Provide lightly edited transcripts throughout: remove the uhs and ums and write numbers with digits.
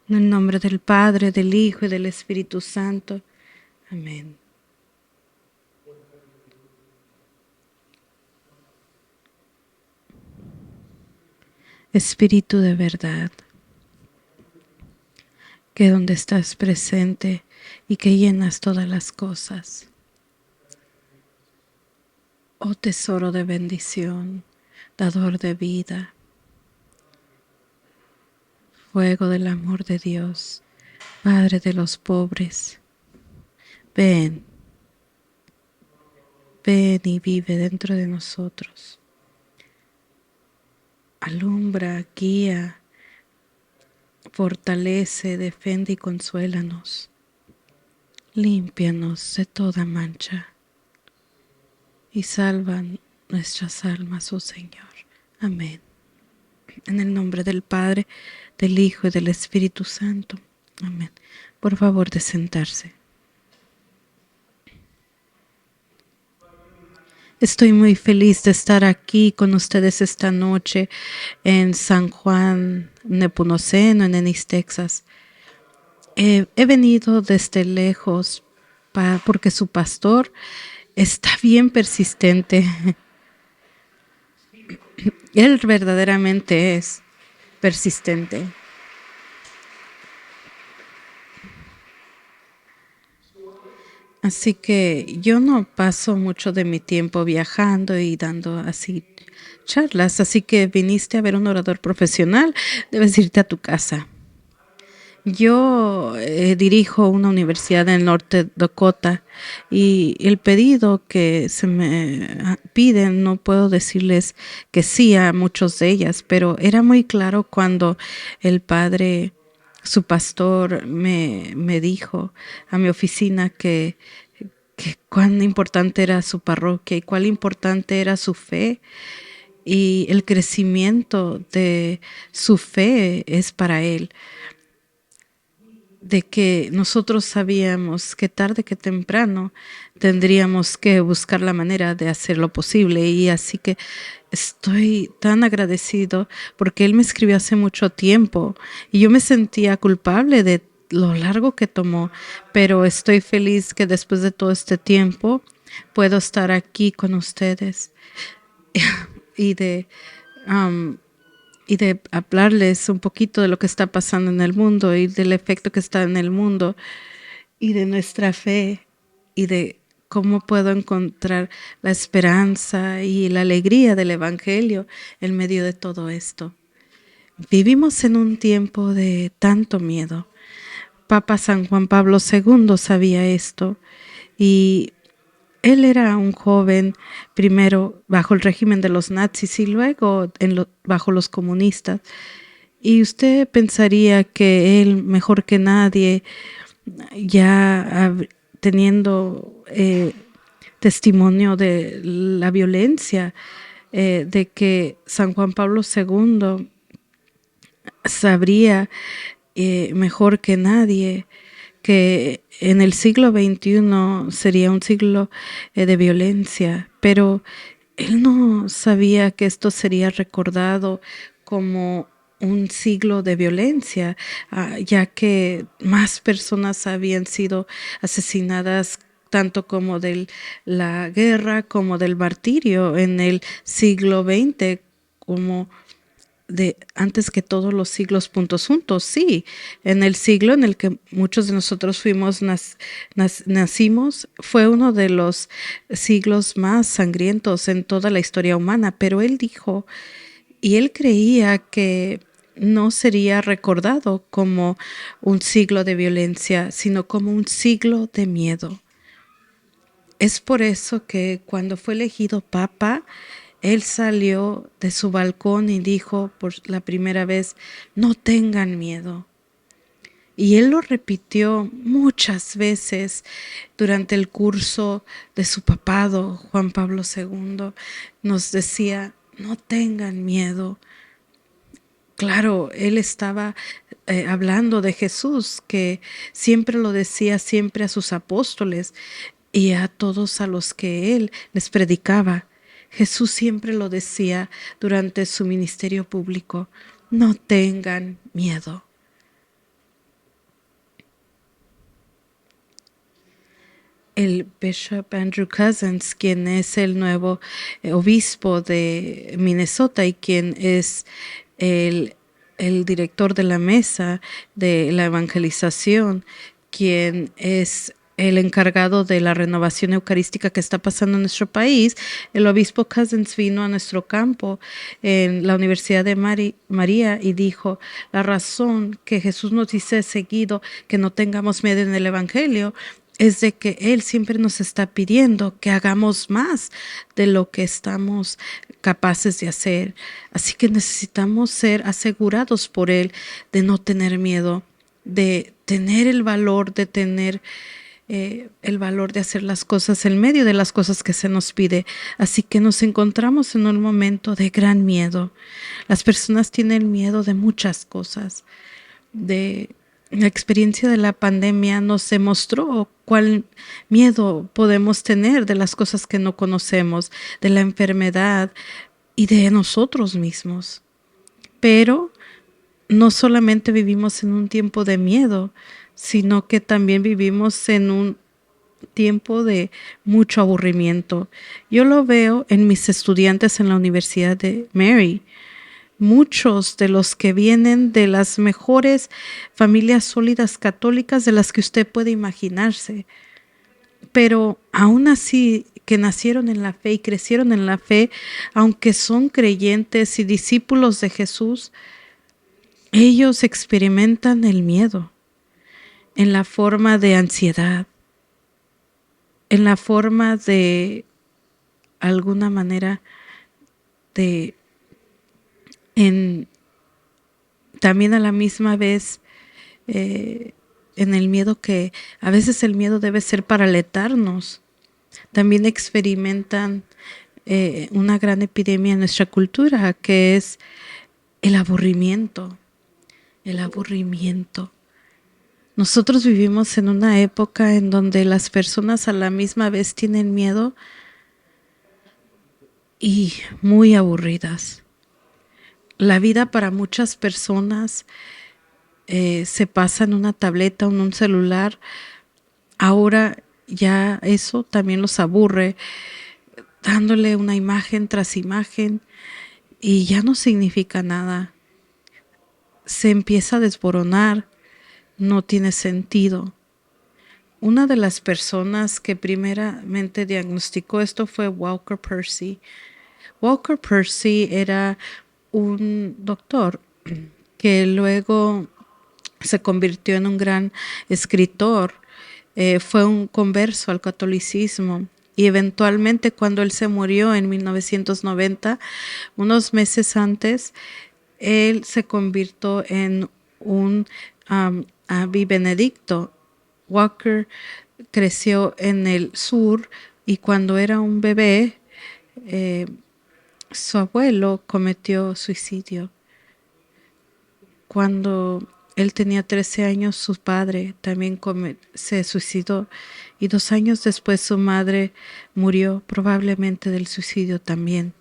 En el nombre del Padre, del Hijo y del Espíritu Santo. Amén. Espíritu de verdad, que donde estás presente y que llenas todas las cosas. Oh tesoro de bendición, dador de vida, fuego del amor de Dios, Padre de los pobres. Ven, ven y vive dentro de nosotros. Alumbra, guía, fortalece, defiende y consuélanos. Límpianos de toda mancha y salvan nuestras almas, oh Señor. Amén. En el nombre del Padre, del Hijo y del Espíritu Santo. Amén. Por favor, de sentarse. Estoy muy feliz de estar aquí con ustedes esta noche en San Juan Nepomuceno, en Ennis, Texas. He venido desde lejos porque su pastor está bien persistente. Él verdaderamente es persistente. Así que yo no paso mucho de mi tiempo viajando y dando así charlas. Así que viniste a ver un orador profesional, debes irte a tu casa. Yo dirijo una universidad en Norte Dakota y el pedido que se me piden, no puedo decirles que sí a muchos de ellas, pero era muy claro cuando el padre, su pastor, me dijo a mi oficina que cuán importante era su parroquia y cuán importante era su fe. Y el crecimiento de su fe es para él. De que nosotros sabíamos que tarde que temprano tendríamos que buscar la manera de hacer lo posible, y así que estoy tan agradecido porque él me escribió hace mucho tiempo y yo me sentía culpable de lo largo que tomó, pero estoy feliz que después de todo este tiempo puedo estar aquí con ustedes y de y de hablarles un poquito de lo que está pasando en el mundo y del efecto que está en el mundo y de nuestra fe y de cómo puedo encontrar la esperanza y la alegría del Evangelio en medio de todo esto. Vivimos en un tiempo de tanto miedo. Papa San Juan Pablo II sabía esto y él era un joven primero bajo el régimen de los nazis y luego bajo los comunistas. Y usted pensaría que él, mejor que nadie, ya teniendo testimonio de la violencia, de que San Juan Pablo II sabría mejor que nadie que en el siglo XXI sería un siglo de violencia, pero él no sabía que esto sería recordado como un siglo de violencia, ya que más personas habían sido asesinadas tanto como de la guerra como del martirio en el siglo XX, como de antes que todos los siglos juntos. Sí, en el siglo en el que muchos de nosotros nacimos fue uno de los siglos más sangrientos en toda la historia humana, pero él dijo y él creía que no sería recordado como un siglo de violencia, sino como un siglo de miedo. Es por eso que cuando fue elegido papa, él salió de su balcón y dijo por la primera vez, no tengan miedo. Y él lo repitió muchas veces durante el curso de su papado, Juan Pablo II. Nos decía, no tengan miedo. Claro, él estaba hablando de Jesús, que siempre lo decía siempre a sus apóstoles y a todos a los que él les predicaba. Jesús siempre lo decía durante su ministerio público, no tengan miedo. el Bishop Andrew Cousins, quien es el nuevo obispo de Minnesota y quien es el, el director de la mesa de la evangelización, quien es el encargado de la renovación eucarística que está pasando en nuestro país. El obispo Cousins vino a nuestro campo en la Universidad de María y dijo: la razón que Jesús nos dice seguido que no tengamos miedo en el evangelio es de que Él siempre nos está pidiendo que hagamos más de lo que estamos capaces de hacer. Así que necesitamos ser asegurados por Él de no tener miedo, de tener el valor, de tener el valor de hacer las cosas en medio de las cosas que se nos pide. Así que nos encontramos en un momento de gran miedo. Las personas tienen miedo de muchas cosas. De la experiencia de la pandemia nos demostró cuál miedo podemos tener de las cosas que no conocemos, de la enfermedad y de nosotros mismos. Pero no solamente vivimos en un tiempo de miedo, sino que también vivimos en un tiempo de mucho aburrimiento. Yo lo veo en mis estudiantes en la Universidad de Mary. Muchos de los que vienen de las mejores familias sólidas católicas de las que usted puede imaginarse, pero aún así que nacieron en la fe y crecieron en la fe, aunque son creyentes y discípulos de Jesús, ellos experimentan el miedo en la forma de ansiedad, en la forma de alguna manera de también a la misma vez en el miedo, que a veces el miedo debe ser para alertarnos. También experimentan una gran epidemia en nuestra cultura, que es el aburrimiento. El aburrimiento. Nosotros vivimos en una época en donde las personas a la misma vez tienen miedo y muy aburridas. La vida para muchas personas se pasa en una tableta o en un celular. Ahora ya eso también los aburre, dándole una imagen tras imagen y ya no significa nada. Se empieza a desboronar, no tiene sentido. Una de las personas que primeramente diagnosticó esto fue Walker Percy. Walker Percy era un doctor que luego se convirtió en un gran escritor. Fue un converso al catolicismo y eventualmente, cuando él se murió en 1990, unos meses antes, él se convirtió en un benedicto. Walker creció en el sur y cuando era un bebé, su abuelo cometió suicidio. Cuando él tenía 13 años, su padre también se suicidó y 2 años después su madre murió, probablemente del suicidio también.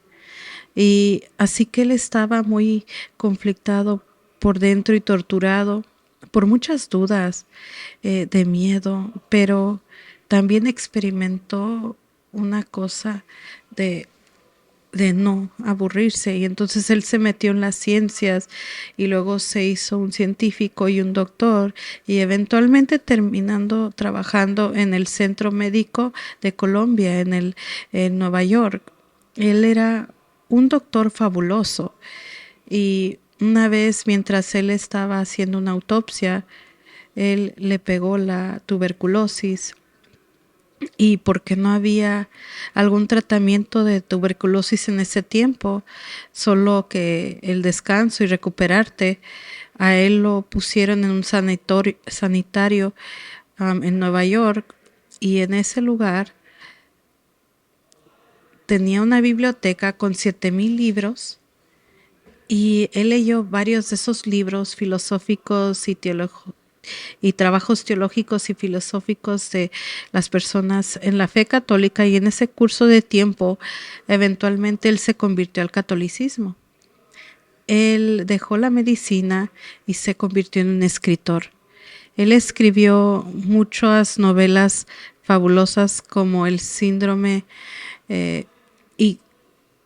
Y así que él estaba muy conflictado por dentro y torturado por muchas dudas, de miedo, pero también experimentó una cosa de no aburrirse, y entonces él se metió en las ciencias y luego se hizo un científico y un doctor y eventualmente terminando trabajando en el Centro Médico de Colombia en Nueva York. Él era un doctor fabuloso y una vez, mientras él estaba haciendo una autopsia, él le pegó la tuberculosis. Y porque no había algún tratamiento de tuberculosis en ese tiempo, solo que el descanso y recuperarte, a él lo pusieron en un sanitario en Nueva York, y en ese lugar tenía una biblioteca con 7,000 libros, y él leyó varios de esos libros filosóficos y trabajos teológicos y filosóficos de las personas en la fe católica, y en ese curso de tiempo eventualmente él se convirtió al catolicismo. Él dejó la medicina y se convirtió en un escritor. Él escribió muchas novelas fabulosas como el síndrome eh, y,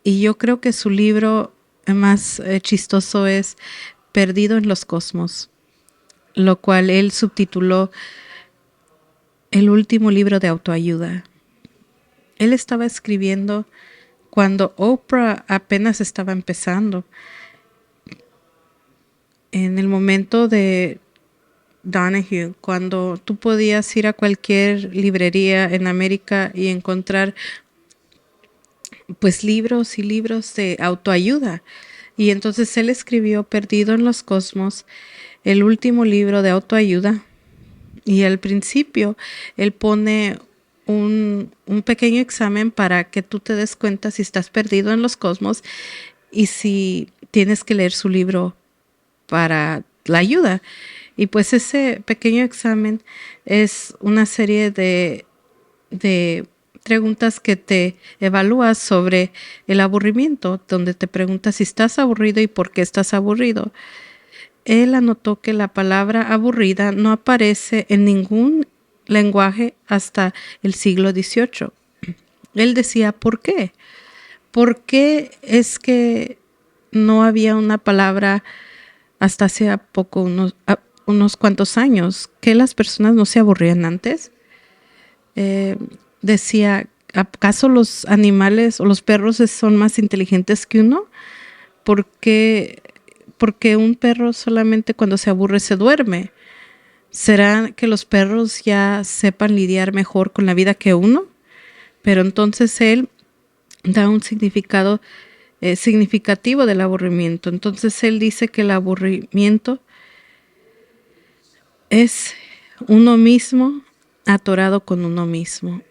y yo creo que su libro más chistoso es Perdido en los Cosmos, lo cual él subtituló el último libro de autoayuda. Él estaba escribiendo cuando Oprah apenas estaba empezando. En el momento de Donahue, cuando tú podías ir a cualquier librería en América y encontrar pues libros y libros de autoayuda. Y entonces él escribió Perdido en los Cosmos, el último libro de autoayuda. Y al principio él pone un pequeño examen para que tú te des cuenta si estás perdido en los cosmos y si tienes que leer su libro para la ayuda. Y pues ese pequeño examen es una serie de preguntas que te evalúas sobre el aburrimiento, donde te preguntas si estás aburrido y por qué estás aburrido. Él anotó que la palabra aburrida no aparece en ningún lenguaje hasta el siglo XVIII. Él decía, ¿por qué? ¿Por qué es que no había una palabra hasta hace poco, unos cuantos años, que las personas no se aburrían antes? Decía, ¿acaso los animales o los perros son más inteligentes que uno? Porque un perro solamente cuando se aburre se duerme. ¿Será que los perros ya sepan lidiar mejor con la vida que uno? Pero entonces él da un significado significativo del aburrimiento. Entonces él dice que el aburrimiento es uno mismo atorado con uno mismo.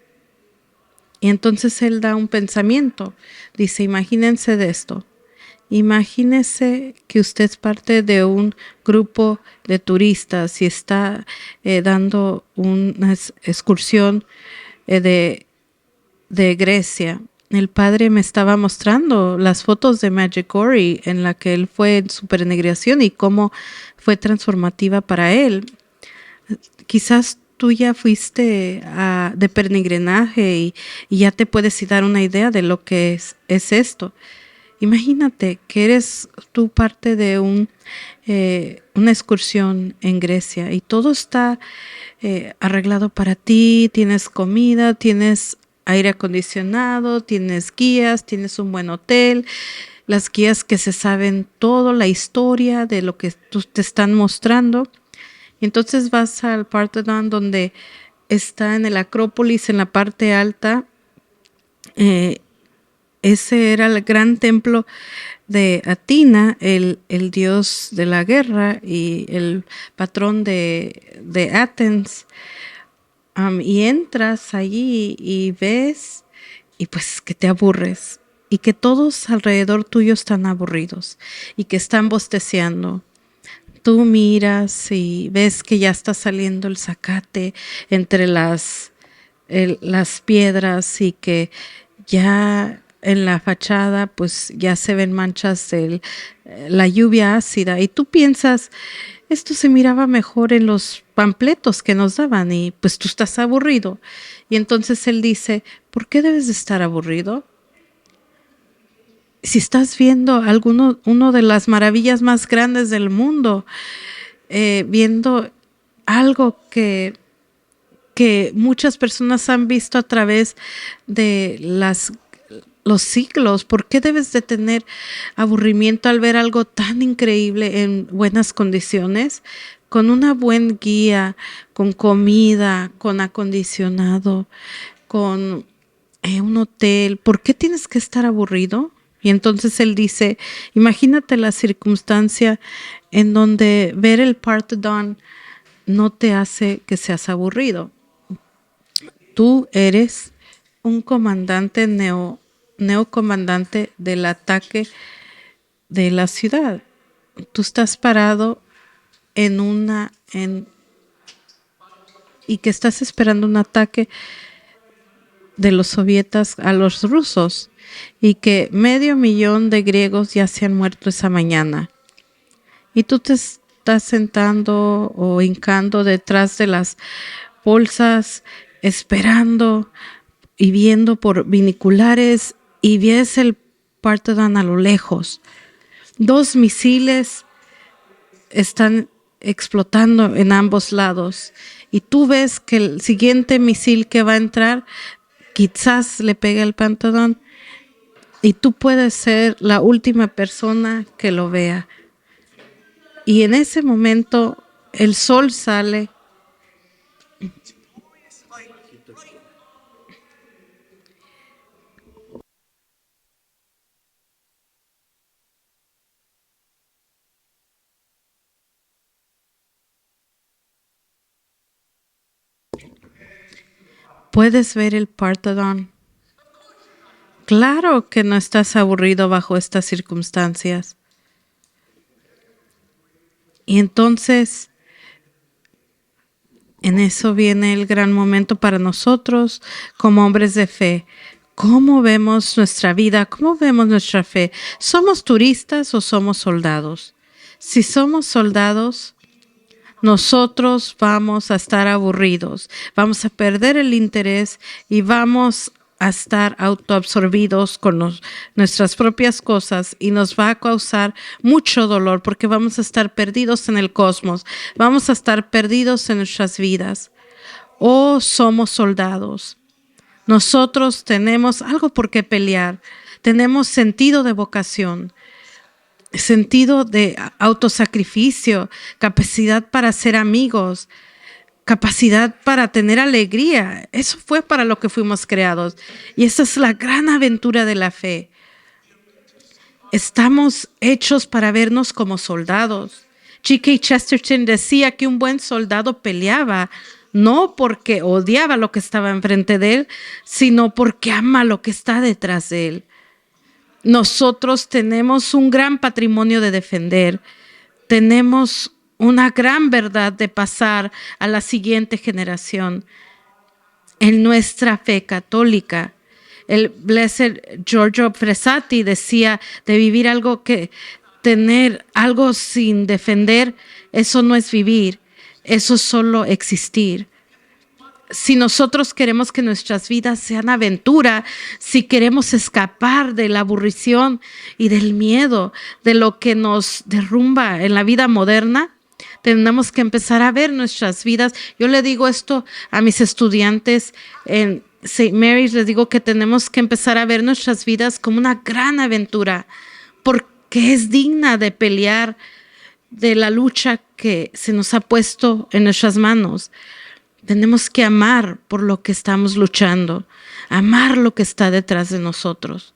Y entonces él da un pensamiento. Dice, imagínense de esto. Imagínese que usted es parte de un grupo de turistas y está dando una excursión de Grecia. El padre me estaba mostrando las fotos de Medjugorje en la que él fue en su peregrinación y cómo fue transformativa para él. Quizás tú ya fuiste de peregrinaje y ya te puedes dar una idea de lo que es esto. Imagínate que eres tú parte de una excursión en Grecia y todo está arreglado para ti, tienes comida, tienes aire acondicionado, tienes guías, tienes un buen hotel, las guías que se saben todo, la historia de lo que te están mostrando. Y entonces vas al Parthenon donde está en el Acrópolis, en la parte alta, ese era el gran templo de Atina, el dios de la guerra y el patrón de Athens. Y entras allí y ves y pues que te aburres y que todos alrededor tuyo están aburridos y que están bosteceando. Tú miras y ves que ya está saliendo el zacate entre las piedras y que ya en la fachada pues ya se ven manchas de la lluvia ácida y tú piensas, esto se miraba mejor en los panfletos que nos daban y pues tú estás aburrido. Y entonces él dice, ¿por qué debes de estar aburrido? Si estás viendo uno de las maravillas más grandes del mundo, viendo algo que muchas personas han visto a través de los siglos. ¿Por qué debes de tener aburrimiento al ver algo tan increíble en buenas condiciones? Con una buena guía, con comida, con acondicionado, con un hotel. ¿Por qué tienes que estar aburrido? Y entonces él dice, imagínate la circunstancia en donde ver el Parthenon no te hace que seas aburrido. Tú eres un comandante neocomandante del ataque de la ciudad. Tú estás parado y que estás esperando un ataque de los sovietas a los rusos y que 500,000 de griegos ya se han muerto esa mañana. Y tú te estás sentando o hincando detrás de las bolsas esperando y viendo por binoculares y ves el Partedón a lo lejos. 2 misiles están explotando en ambos lados y tú ves que el siguiente misil que va a entrar quizás le pegue al Partedón y tú puedes ser la última persona que lo vea. Y en ese momento el sol sale. Puedes ver el Partedón. Claro que no estás aburrido bajo estas circunstancias. Y entonces, en eso viene el gran momento para nosotros como hombres de fe. ¿Cómo vemos nuestra vida? ¿Cómo vemos nuestra fe? ¿Somos turistas o somos soldados? Si somos soldados, nosotros vamos a estar aburridos, vamos a perder el interés y vamos a estar autoabsorbidos con nuestras propias cosas y nos va a causar mucho dolor porque vamos a estar perdidos en el cosmos, vamos a estar perdidos en nuestras vidas. Oh, somos soldados. Nosotros tenemos algo por qué pelear, tenemos sentido de vocación, sentido de autosacrificio, capacidad para ser amigos, capacidad para tener alegría. Eso fue para lo que fuimos creados. Y esa es la gran aventura de la fe. Estamos hechos para vernos como soldados. G.K. Chesterton decía que un buen soldado peleaba no porque odiaba lo que estaba enfrente de él, sino porque ama lo que está detrás de él. Nosotros tenemos un gran patrimonio de defender. Tenemos una gran verdad de pasar a la siguiente generación. En nuestra fe católica, el Blessed Giorgio Frassati decía de vivir algo que tener algo sin defender, eso no es vivir, eso es solo existir. Si nosotros queremos que nuestras vidas sean aventura, si queremos escapar de la aburrición y del miedo, de lo que nos derrumba en la vida moderna, tenemos que empezar a ver nuestras vidas. Yo le digo esto a mis estudiantes en St. Mary's, les digo que tenemos que empezar a ver nuestras vidas como una gran aventura, porque es digna de pelear de la lucha que se nos ha puesto en nuestras manos. Tenemos que amar por lo que estamos luchando, amar lo que está detrás de nosotros.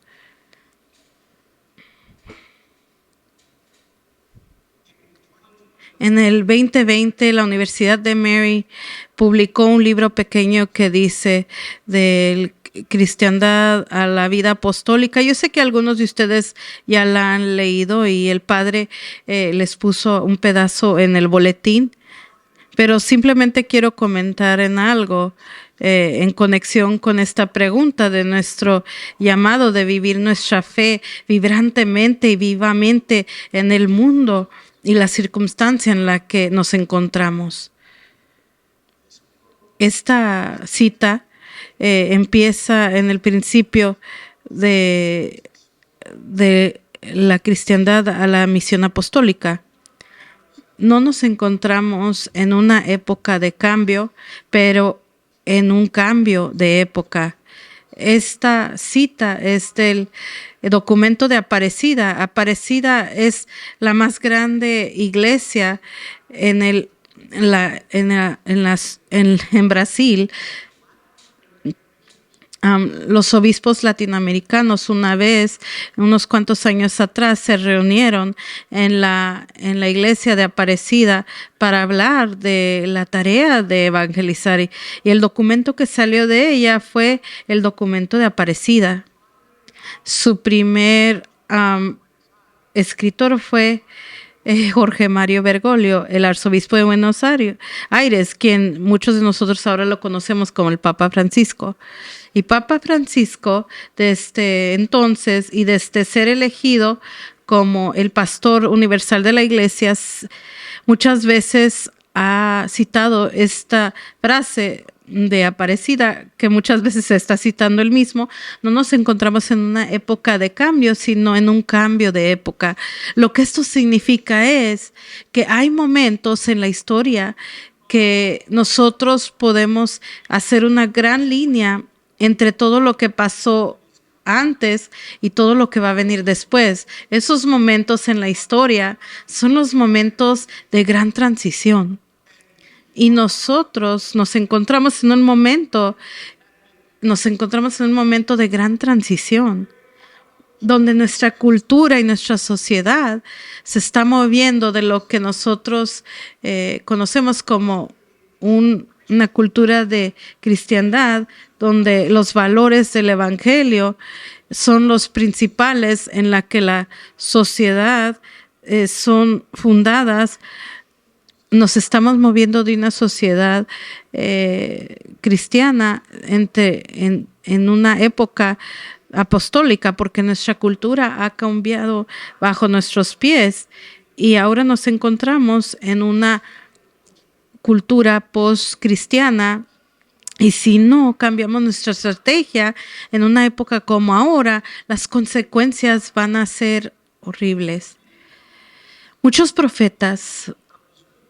En el 2020, la Universidad de Mary publicó un libro pequeño que dice de cristiandad a la vida apostólica. Yo sé que algunos de ustedes ya la han leído y el padre les puso un pedazo en el boletín. Pero simplemente quiero comentar en algo en conexión con esta pregunta de nuestro llamado de vivir nuestra fe vibrantemente y vivamente en el mundo y la circunstancia en la que nos encontramos. Esta cita empieza en el principio de la cristiandad a la misión apostólica. No nos encontramos en una época de cambio, pero en un cambio de época. Esta cita es del documento de Aparecida. Aparecida es la más grande iglesia en Brasil. Los obispos latinoamericanos una vez, unos cuantos años atrás, se reunieron en la iglesia de Aparecida para hablar de la tarea de evangelizar. Y el documento que salió de ella fue el documento de Aparecida. Su primer escritor fue Jorge Mario Bergoglio, el arzobispo de Buenos Aires, quien muchos de nosotros ahora lo conocemos como el Papa Francisco. Y Papa Francisco, desde entonces y desde ser elegido como el pastor universal de la iglesia, muchas veces ha citado esta frase de Aparecida, que muchas veces se está citando el mismo, no nos encontramos en una época de cambio, sino en un cambio de época. Lo que esto significa es que hay momentos en la historia que nosotros podemos hacer una gran línea entre todo lo que pasó antes y todo lo que va a venir después. Esos momentos en la historia son los momentos de gran transición. Y nosotros nos encontramos en un momento de gran transición, donde nuestra cultura y nuestra sociedad se está moviendo de lo que nosotros conocemos como una cultura de cristiandad, donde los valores del evangelio son los principales en la que la sociedad son fundadas. Nos estamos moviendo de una sociedad cristiana en una época apostólica, porque nuestra cultura ha cambiado bajo nuestros pies y ahora nos encontramos en una cultura post-cristiana. Y si no cambiamos nuestra estrategia en una época como ahora, las consecuencias van a ser horribles. Muchos profetas,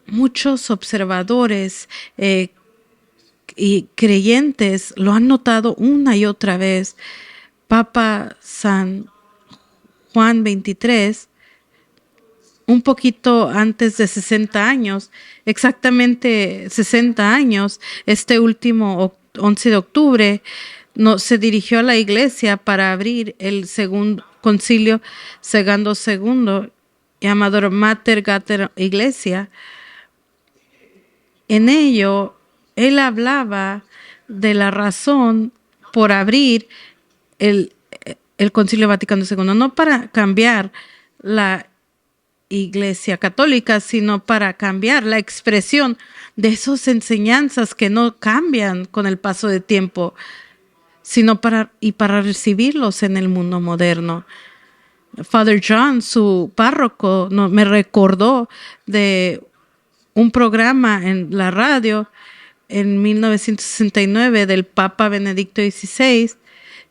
muchos observadores y creyentes lo han notado una y otra vez. Papa San Juan XXIII, un poquito antes de 60 años, exactamente 60 años, este último 11 de octubre, se dirigió a la iglesia para abrir el segundo concilio Segundo II, llamado Mater Gater Iglesia. En ello, él hablaba de la razón por abrir el Concilio Vaticano II, no para cambiar la Iglesia Católica, sino para cambiar la expresión de esas enseñanzas que no cambian con el paso del tiempo, sino para recibirlos en el mundo moderno. Father John, su párroco, me recordó de un programa en la radio en 1969 del Papa Benedicto XVI,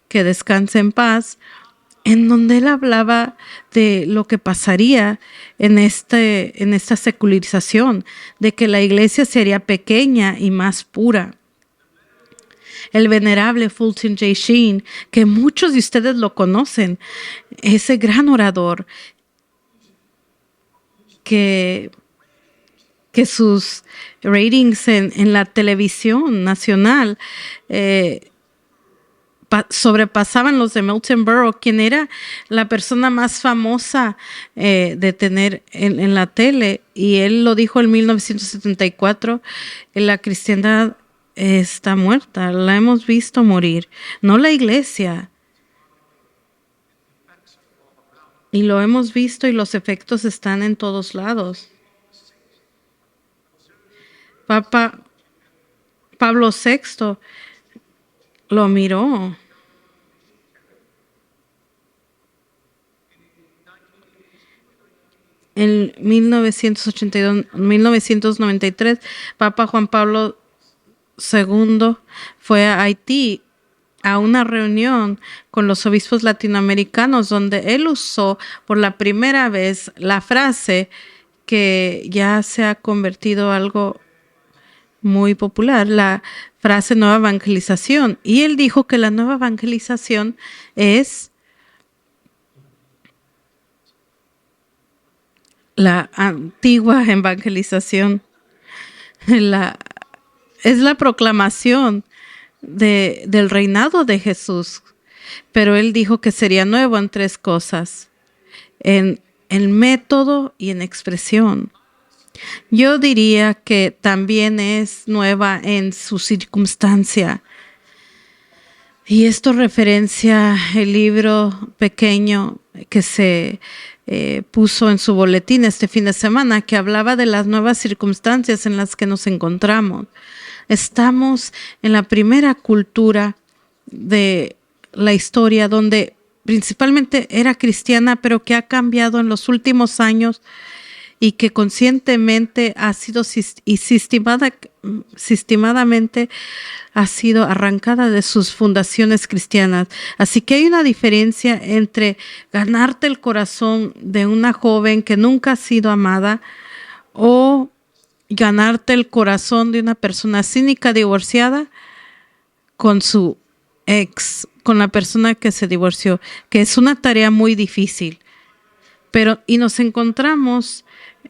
que descanse en paz, en donde él hablaba de lo que pasaría en esta secularización, de que la iglesia sería pequeña y más pura. El venerable Fulton J. Sheen, que muchos de ustedes lo conocen, ese gran orador, que sus ratings en la televisión nacional sobrepasaban los de Milton Berle, quien era la persona más famosa de tener en la tele. Y él lo dijo en 1974, la cristiandad está muerta, la hemos visto morir, no la iglesia. Y lo hemos visto y los efectos están en todos lados. Papa Pablo VI lo miró. En 1993, Papa Juan Pablo II fue a Haití a una reunión con los obispos latinoamericanos, donde él usó por la primera vez la frase que ya se ha convertido en algo muy popular, la frase nueva evangelización. Y él dijo que la nueva evangelización es la antigua evangelización. Es la proclamación del reinado de Jesús. Pero él dijo que sería nuevo en tres cosas: en método y en expresión. Yo diría que también es nueva en su circunstancia. Y esto referencia el libro pequeño que se puso en su boletín este fin de semana, que hablaba de las nuevas circunstancias en las que nos encontramos. Estamos en la primera cultura de la historia, donde principalmente era cristiana, pero que ha cambiado en los últimos años y que conscientemente ha sido y sistemadamente ha sido arrancada de sus fundaciones cristianas. Así que hay una diferencia entre ganarte el corazón de una joven que nunca ha sido amada o ganarte el corazón de una persona cínica divorciada con su ex, con la persona que se divorció, que es una tarea muy difícil. Y nos encontramos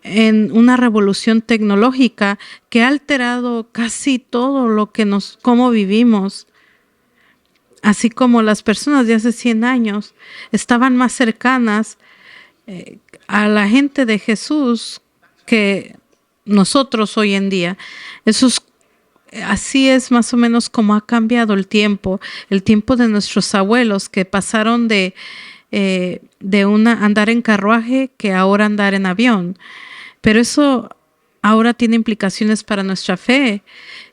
en una revolución tecnológica que ha alterado casi todo lo que cómo vivimos. Así como las personas de hace 100 años estaban más cercanas a la gente de Jesús que nosotros hoy en día. Así es más o menos como ha cambiado el tiempo de nuestros abuelos que pasaron de andar en carruaje que ahora andar en avión. Pero eso ahora tiene implicaciones para nuestra fe.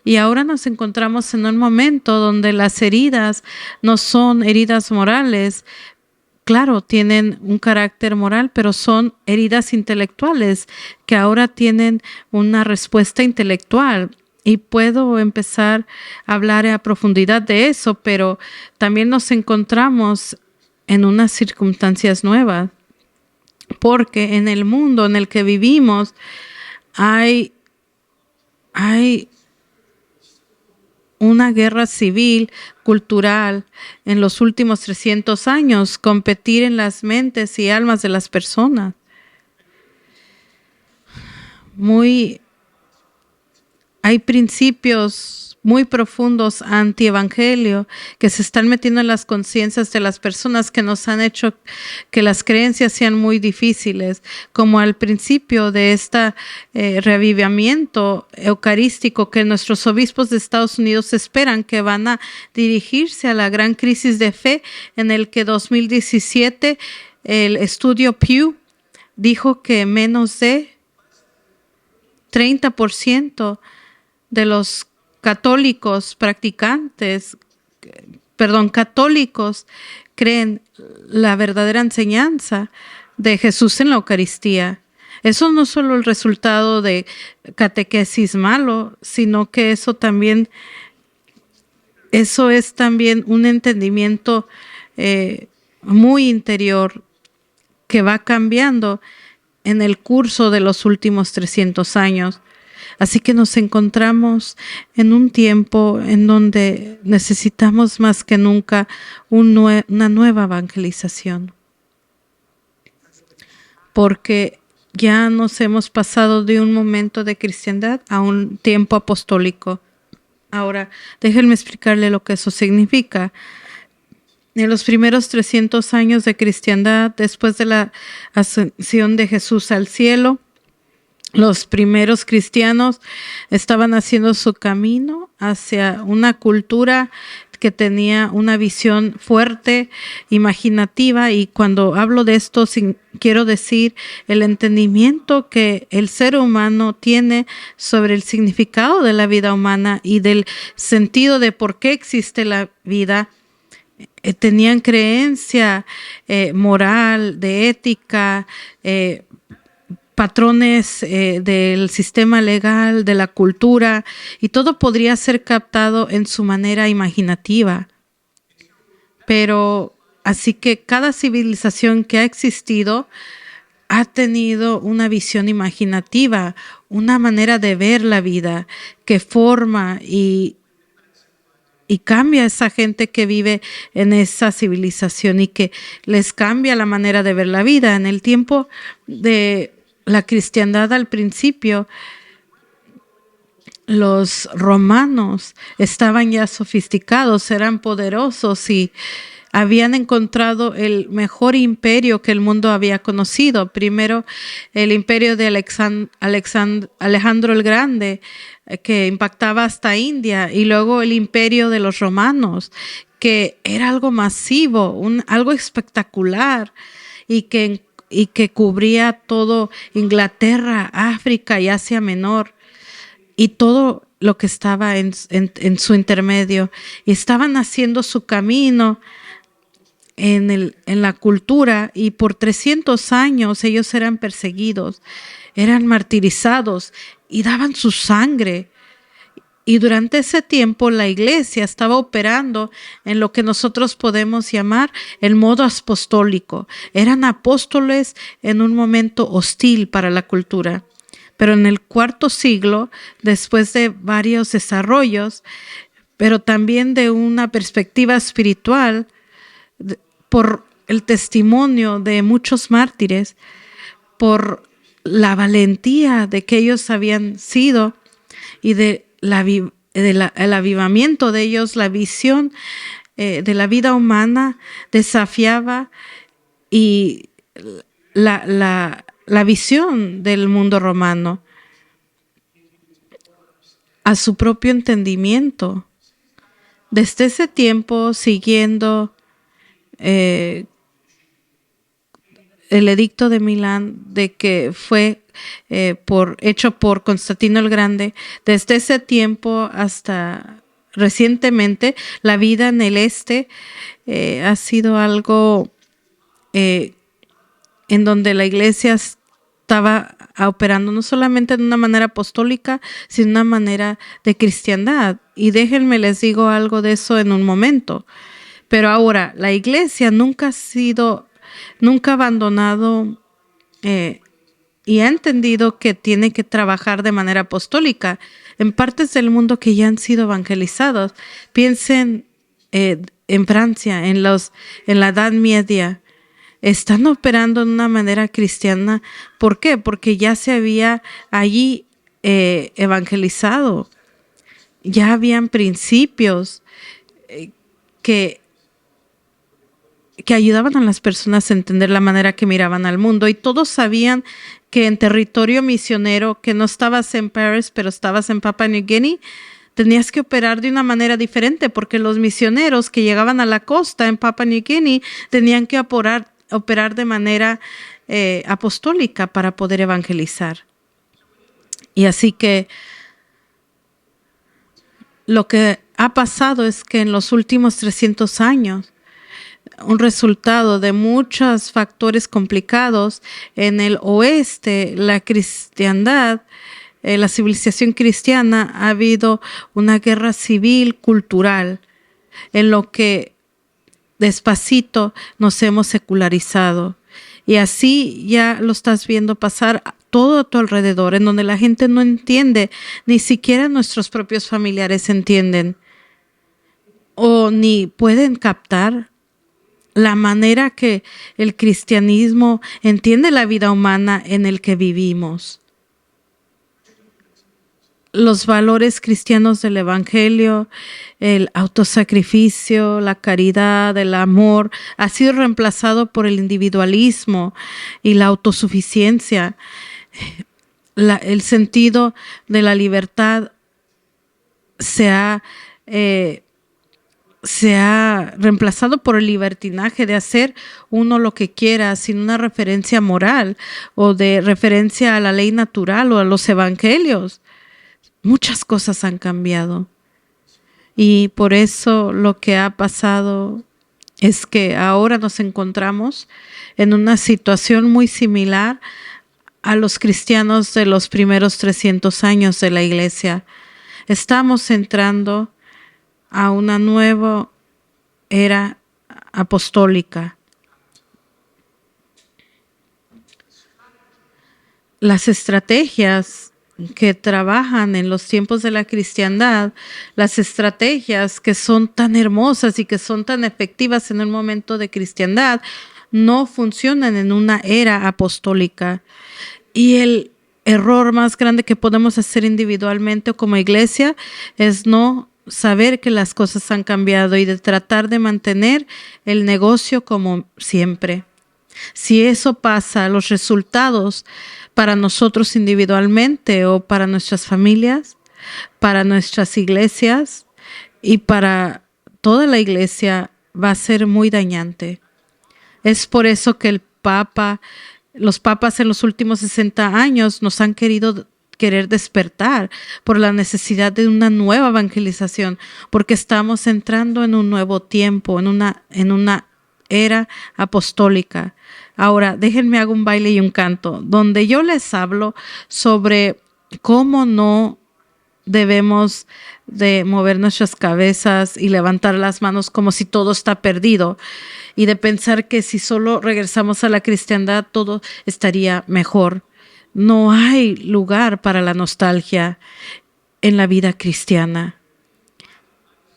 Y ahora nos encontramos en un momento donde las heridas no son heridas morales. Claro, tienen un carácter moral, pero son heridas intelectuales que ahora tienen una respuesta intelectual. Y puedo empezar a hablar a profundidad de eso, pero también nos encontramos en unas circunstancias nuevas, porque en el mundo en el que vivimos hay una guerra civil, cultural, en los últimos 300 años, competir en las mentes y almas de las personas. Hay principios muy profundos anti-evangelio que se están metiendo en las conciencias de las personas que nos han hecho que las creencias sean muy difíciles, como al principio de este reavivamiento eucarístico que nuestros obispos de Estados Unidos esperan que van a dirigirse a la gran crisis de fe en el que 2017 el estudio Pew dijo que menos de 30% de los católicos creen la verdadera enseñanza de Jesús en la Eucaristía. Eso no es solo el resultado de catequesis malo, sino que eso es también un entendimiento muy interior que va cambiando en el curso de los últimos 300 años. Así que nos encontramos en un tiempo en donde necesitamos más que nunca una nueva evangelización. Porque ya nos hemos pasado de un momento de cristiandad a un tiempo apostólico. Ahora, déjenme explicarle lo que eso significa. En los primeros 300 años de cristiandad, después de la ascensión de Jesús al cielo, los primeros cristianos estaban haciendo su camino hacia una cultura que tenía una visión fuerte, imaginativa, y cuando hablo de esto quiero decir el entendimiento que el ser humano tiene sobre el significado de la vida humana y del sentido de por qué existe la vida. Tenían creencia moral, de ética, patrones del sistema legal, de la cultura, y todo podría ser captado en su manera imaginativa. Pero así que cada civilización que ha existido ha tenido una visión imaginativa, una manera de ver la vida que forma y cambia a esa gente que vive en esa civilización y que les cambia la manera de ver la vida. En el tiempo de la cristiandad al principio, los romanos estaban ya sofisticados, eran poderosos y habían encontrado el mejor imperio que el mundo había conocido. Primero, el imperio de Alejandro el Grande, que impactaba hasta India, y luego el imperio de los romanos, que era algo masivo, algo espectacular, y que cubría todo Inglaterra, África y Asia Menor, y todo lo que estaba en su intermedio. Y estaban haciendo su camino en la cultura, y por 300 años ellos eran perseguidos, eran martirizados y daban su sangre. Y durante ese tiempo la iglesia estaba operando en lo que nosotros podemos llamar el modo apostólico. Eran apóstoles en un momento hostil para la cultura. Pero en el cuarto siglo, después de varios desarrollos, pero también de una perspectiva espiritual, por el testimonio de muchos mártires, por la valentía de que ellos habían sido y de el avivamiento de ellos, la visión de la vida humana desafiaba y la visión del mundo romano a su propio entendimiento. Desde ese tiempo, siguiendo el edicto de Milán, de que fue hecho por Constantino el Grande, desde ese tiempo hasta recientemente, la vida en el este ha sido algo en donde la iglesia estaba operando no solamente de una manera apostólica, sino de una manera de cristiandad. Y déjenme les digo algo de eso en un momento. Pero ahora, la iglesia nunca ha abandonado y ha entendido que tiene que trabajar de manera apostólica en partes del mundo que ya han sido evangelizados. Piensen en Francia, en la Edad Media. Están operando de una manera cristiana. ¿Por qué? Porque ya se había allí evangelizado. Ya habían principios que ayudaban a las personas a entender la manera que miraban al mundo, y todos sabían que en territorio misionero, que no estabas en París, pero estabas en Papua New Guinea, tenías que operar de una manera diferente, porque los misioneros que llegaban a la costa en Papua New Guinea tenían que operar de manera apostólica para poder evangelizar. Y así que lo que ha pasado es que en los últimos 300 años, un resultado de muchos factores complicados en el oeste, la cristiandad, la civilización cristiana, ha habido una guerra civil cultural en lo que despacito nos hemos secularizado. Y así ya lo estás viendo pasar todo a tu alrededor, en donde la gente no entiende, ni siquiera nuestros propios familiares entienden o ni pueden captar la manera que el cristianismo entiende la vida humana en el que vivimos. Los valores cristianos del evangelio, el autosacrificio, la caridad, el amor, ha sido reemplazado por el individualismo y la autosuficiencia. El sentido de la libertad se ha reemplazado por el libertinaje de hacer uno lo que quiera sin una referencia moral o de referencia a la ley natural o a los evangelios. Muchas cosas han cambiado, y por eso lo que ha pasado es que ahora nos encontramos en una situación muy similar a los cristianos de los primeros 300 años de la iglesia. Estamos entrando a una nueva era apostólica. Las estrategias que trabajan en los tiempos de la cristiandad, las estrategias que son tan hermosas y que son tan efectivas en un momento de cristiandad, no funcionan en una era apostólica. Y el error más grande que podemos hacer individualmente o como iglesia es no saber que las cosas han cambiado y de tratar de mantener el negocio como siempre. Si eso pasa, los resultados para nosotros individualmente o para nuestras familias, para nuestras iglesias y para toda la iglesia va a ser muy dañante. Es por eso que los papas en los últimos 60 años nos han querer despertar por la necesidad de una nueva evangelización, porque estamos entrando en un nuevo tiempo, en una era apostólica. Ahora, déjenme hago un baile y un canto, donde yo les hablo sobre cómo no debemos de mover nuestras cabezas y levantar las manos como si todo está perdido y de pensar que si solo regresamos a la cristiandad todo estaría mejor. No hay lugar para la nostalgia en la vida cristiana.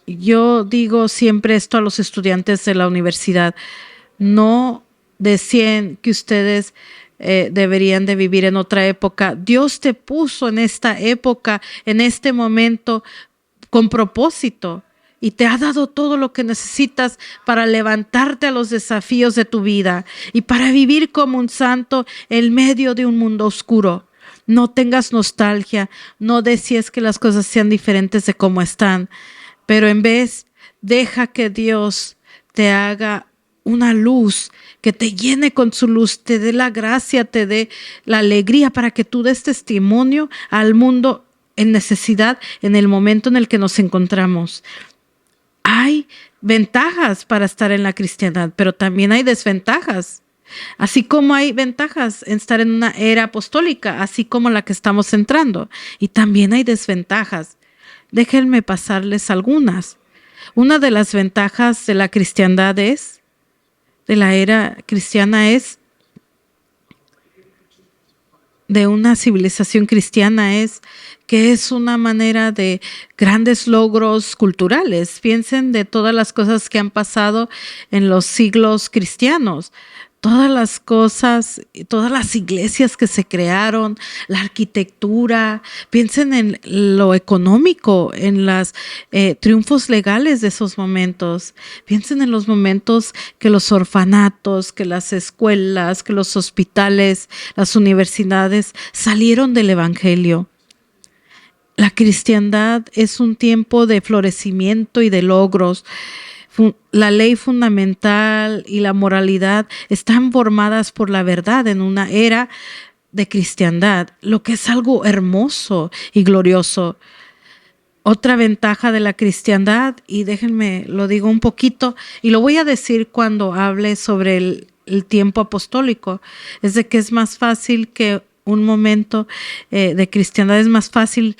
Yo digo siempre esto a los estudiantes de la universidad. No decían que ustedes deberían de vivir en otra época. Dios te puso en esta época, en este momento, con propósito. Y te ha dado todo lo que necesitas para levantarte a los desafíos de tu vida y para vivir como un santo en medio de un mundo oscuro. No tengas nostalgia, no desees que las cosas sean diferentes de cómo están, pero en vez, deja que Dios te haga una luz, que te llene con su luz, te dé la gracia, te dé la alegría para que tú des testimonio al mundo en necesidad en el momento en el que nos encontramos. Hay ventajas para estar en la cristiandad, pero también hay desventajas. Así como hay ventajas en estar en una era apostólica, así como la que estamos entrando. Y también hay desventajas. Déjenme pasarles algunas. Una de las ventajas de la cristiandad de la era cristiana de una civilización cristiana es que es una manera de grandes logros culturales. Piensen de todas las cosas que han pasado en los siglos cristianos. Todas las cosas, todas las iglesias que se crearon, la arquitectura, piensen en lo económico, en los triunfos legales de esos momentos. Piensen en los momentos que los orfanatos, que las escuelas, que los hospitales, las universidades salieron del evangelio. La cristiandad es un tiempo de florecimiento y de logros. La ley fundamental y la moralidad están formadas por la verdad en una era de cristiandad, lo que es algo hermoso y glorioso. Otra ventaja de la cristiandad, y déjenme lo digo un poquito, y lo voy a decir cuando hable sobre el tiempo apostólico, es de que es más fácil que un momento de cristiandad, es más fácil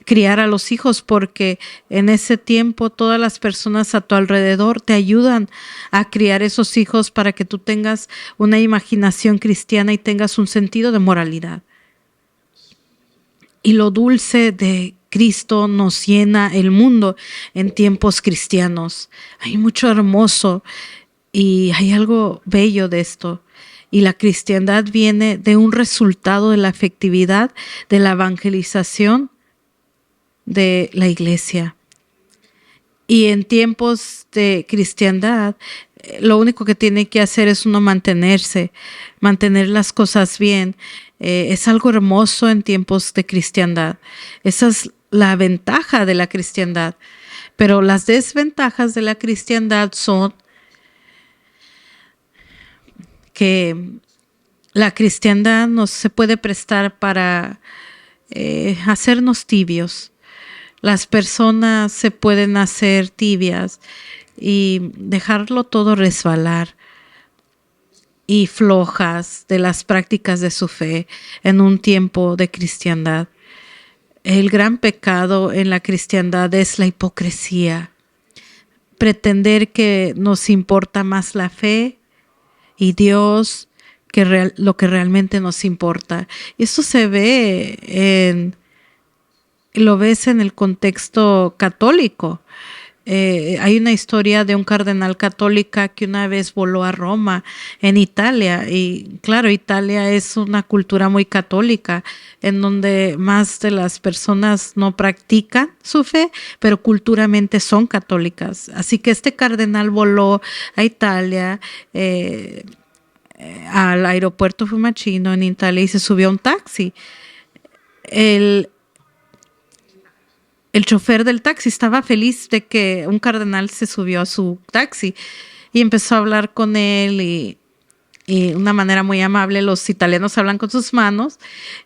criar a los hijos porque en ese tiempo todas las personas a tu alrededor te ayudan a criar esos hijos para que tú tengas una imaginación cristiana y tengas un sentido de moralidad. Y lo dulce de Cristo nos llena el mundo en tiempos cristianos. Hay mucho hermoso y hay algo bello de esto. Y la cristiandad viene de un resultado de la efectividad de la evangelización de la iglesia. Y en tiempos de cristiandad, lo único que tiene que hacer es uno mantener las cosas bien. Es algo hermoso en tiempos de cristiandad. Esa es la ventaja de la cristiandad. Pero las desventajas de la cristiandad son que la cristiandad no se puede prestar para hacernos tibios. Las personas se pueden hacer tibias y dejarlo todo resbalar y flojas de las prácticas de su fe en un tiempo de cristiandad. El gran pecado en la cristiandad es la hipocresía. Pretender que nos importa más la fe y Dios que lo que realmente nos importa. Eso se ve lo ves en el contexto católico. Hay una historia de un cardenal católica que una vez voló a Roma, en Italia, y claro, Italia es una cultura muy católica, en donde más de las personas no practican su fe, pero culturalmente son católicas. Así que este cardenal voló a Italia, al aeropuerto Fiumicino en Italia y se subió a un taxi. El chofer del taxi estaba feliz de que un cardenal se subió a su taxi y empezó a hablar con él y una manera muy amable. Los italianos hablan con sus manos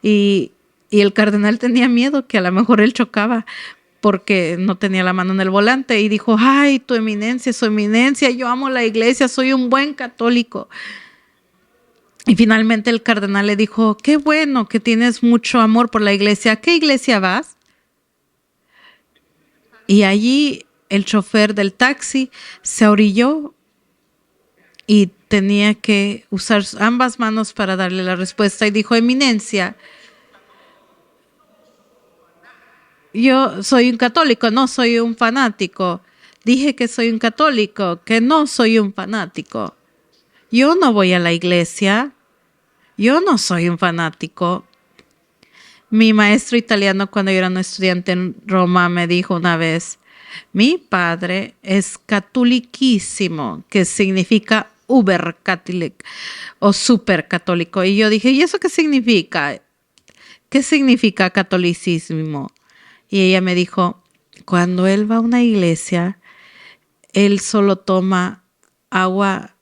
y el cardenal tenía miedo que a lo mejor él chocaba, porque no tenía la mano en el volante y dijo, ay, tu eminencia, su eminencia, yo amo la iglesia, soy un buen católico. Y finalmente el cardenal le dijo, qué bueno que tienes mucho amor por la iglesia. ¿A qué iglesia vas? Y allí el chofer del taxi se orilló y tenía que usar ambas manos para darle la respuesta y dijo, eminencia, yo soy un católico, no soy un fanático. Dije que soy un católico, que no soy un fanático. Yo no voy a la iglesia, yo no soy un fanático. Mi maestro italiano cuando yo era un estudiante en Roma me dijo una vez, mi padre es catoliquísimo, que significa uber catholic o super católico. Y yo dije, ¿y eso qué significa? ¿Qué significa catolicismo? Y ella me dijo, cuando él va a una iglesia, él solo toma agua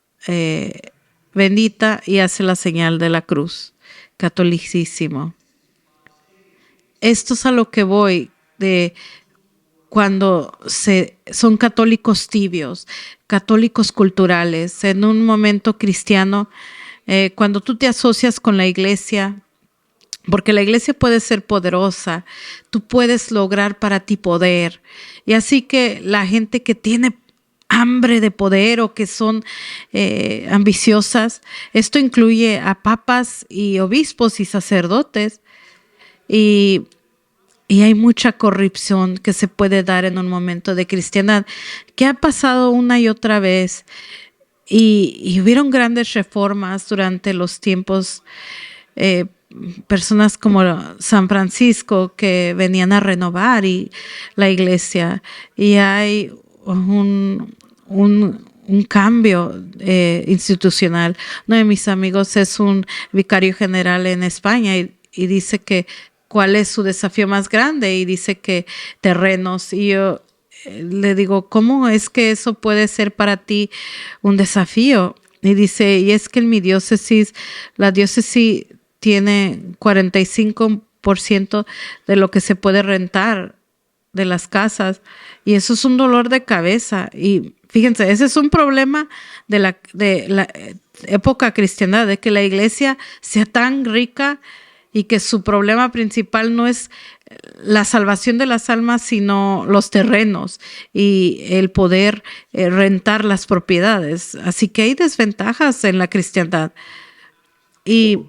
bendita y hace la señal de la cruz. Catolicísimo. Esto es a lo que voy de cuando son católicos tibios, católicos culturales, en un momento cristiano, cuando tú te asocias con la iglesia, porque la iglesia puede ser poderosa, tú puedes lograr para ti poder. Y así que la gente que tiene hambre de poder o que son ambiciosas, esto incluye a papas y obispos y sacerdotes, y hay mucha corrupción que se puede dar en un momento de cristiandad, que ha pasado una y otra vez. Y hubieron grandes reformas durante los tiempos, personas como San Francisco que venían a renovar la iglesia. Y hay un cambio institucional. Uno de mis amigos es un vicario general en España y dice que cuál es su desafío más grande y dice que terrenos. Y yo le digo, ¿cómo es que eso puede ser para ti un desafío? Y dice, y es que en mi diócesis, la diócesis tiene 45% de lo que se puede rentar de las casas, y eso es un dolor de cabeza. Y fíjense, ese es un problema de la época cristiana, de que la iglesia sea tan rica y que su problema principal no es la salvación de las almas, sino los terrenos y el poder rentar las propiedades. Así que hay desventajas en la cristiandad. Y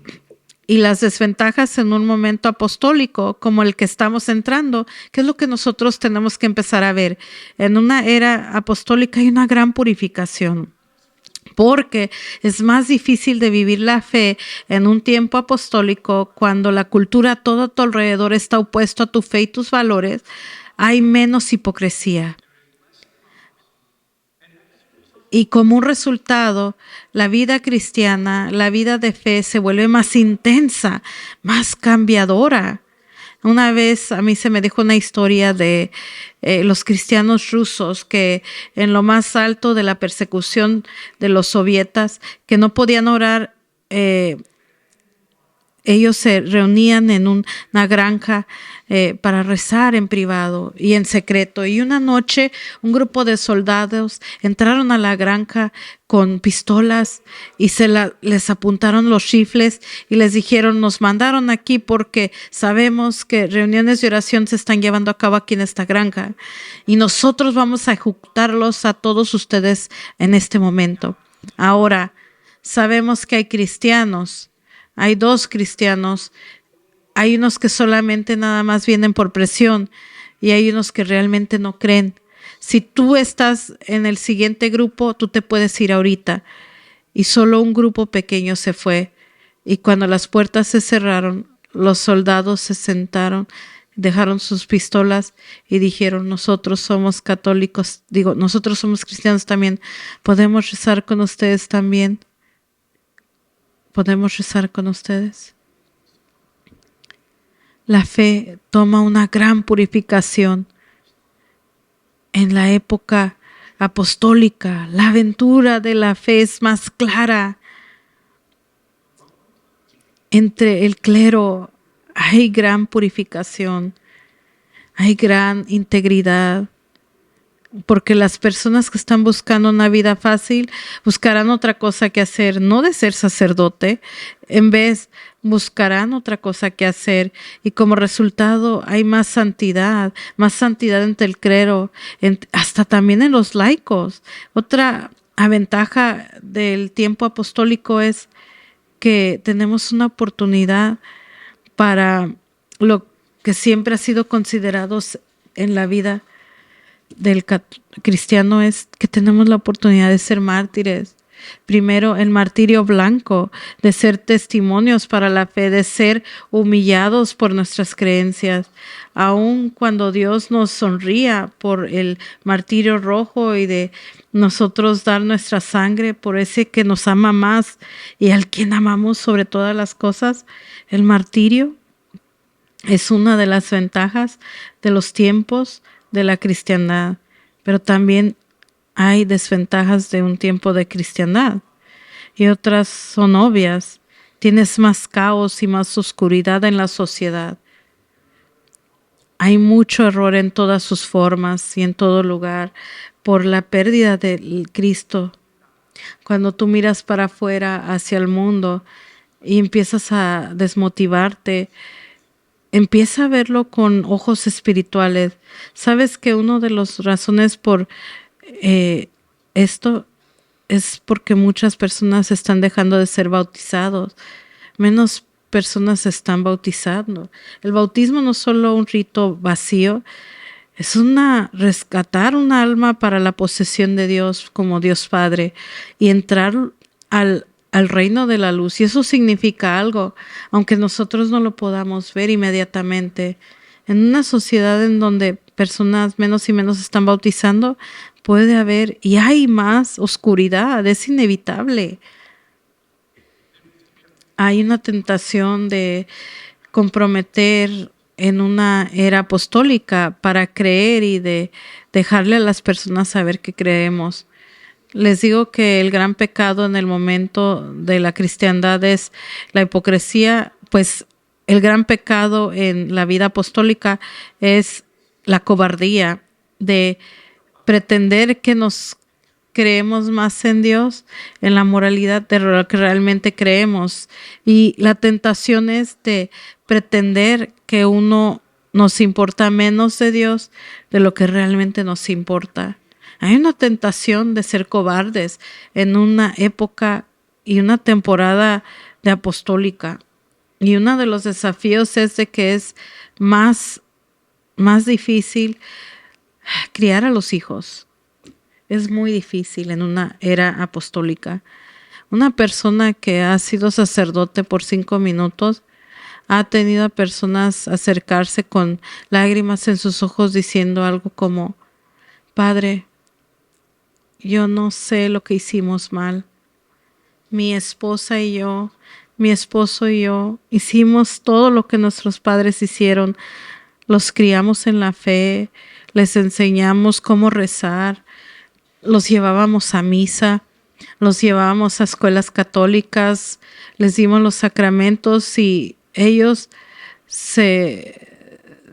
las desventajas en un momento apostólico como el que estamos entrando, que es lo que nosotros tenemos que empezar a ver. En una era apostólica hay una gran purificación, porque es más difícil de vivir la fe en un tiempo apostólico cuando la cultura todo a tu alrededor está opuesto a tu fe y tus valores. Hay menos hipocresía. Y como un resultado, la vida cristiana, la vida de fe se vuelve más intensa, más cambiadora. Una vez a mí se me dijo una historia de los cristianos rusos que en lo más alto de la persecución de los sovietas, que no podían orar, ellos se reunían en una granja para rezar en privado y en secreto. Y una noche un grupo de soldados entraron a la granja con pistolas y les apuntaron los rifles y les dijeron, nos mandaron aquí porque sabemos que reuniones de oración se están llevando a cabo aquí en esta granja y nosotros vamos a ejecutarlos a todos ustedes en este momento. Ahora, sabemos que hay cristianos. Hay dos cristianos, hay unos que solamente nada más vienen por presión y hay unos que realmente no creen. Si tú estás en el siguiente grupo, tú te puedes ir ahorita. Y solo un grupo pequeño se fue. Y cuando las puertas se cerraron, los soldados se sentaron, dejaron sus pistolas y dijeron, nosotros somos católicos, nosotros somos cristianos también, ¿podemos rezar con ustedes también? ¿Podemos rezar con ustedes? La fe toma una gran purificación. En la época apostólica, la aventura de la fe es más clara. Entre el clero hay gran purificación. Hay gran integridad, porque las personas que están buscando una vida fácil buscarán otra cosa que hacer, no de ser sacerdote, en vez buscarán otra cosa que hacer y como resultado hay más santidad entre el clero, hasta también en los laicos. Otra ventaja del tiempo apostólico es que tenemos una oportunidad para lo que siempre ha sido considerado en la vida del cristiano, es que tenemos la oportunidad de ser mártires. Primero, el martirio blanco, de ser testimonios para la fe, de ser humillados por nuestras creencias. Aun cuando Dios nos sonría por el martirio rojo y de nosotros dar nuestra sangre por ese que nos ama más y al quien amamos sobre todas las cosas, el martirio es una de las ventajas de los tiempos de la cristiandad, pero también hay desventajas de un tiempo de cristiandad y otras son obvias. Tienes más caos y más oscuridad en la sociedad. Hay mucho error en todas sus formas y en todo lugar por la pérdida del Cristo. Cuando tú miras para afuera hacia el mundo y empiezas a desmotivarte, empieza a verlo con ojos espirituales. Sabes que una de las razones por esto es porque muchas personas están dejando de ser bautizados. Menos personas se están bautizando. El bautismo no es solo un rito vacío, es rescatar un alma para la posesión de Dios como Dios Padre y entrar al reino de la luz. Y eso significa algo, aunque nosotros no lo podamos ver inmediatamente. En una sociedad en donde personas menos y menos están bautizando, puede haber y hay más oscuridad, es inevitable. Hay una tentación de comprometer en una era apostólica para creer y de dejarle a las personas saber que creemos. Les digo que el gran pecado en el momento de la cristiandad es la hipocresía, pues el gran pecado en la vida apostólica es la cobardía de pretender que nos creemos más en Dios, en la moralidad de lo que realmente creemos. Y la tentación es de pretender que uno nos importa menos de Dios de lo que realmente nos importa. Hay una tentación de ser cobardes en una época y una temporada de apostólica. Y uno de los desafíos es de que es más difícil criar a los hijos. Es muy difícil en una era apostólica. Una persona que ha sido sacerdote por 5 minutos ha tenido a personas acercarse con lágrimas en sus ojos diciendo algo como: Padre, yo no sé lo que hicimos mal. Mi esposo y yo hicimos todo lo que nuestros padres hicieron. Los criamos en la fe, les enseñamos cómo rezar, los llevábamos a misa, los llevábamos a escuelas católicas, les dimos los sacramentos y ellos se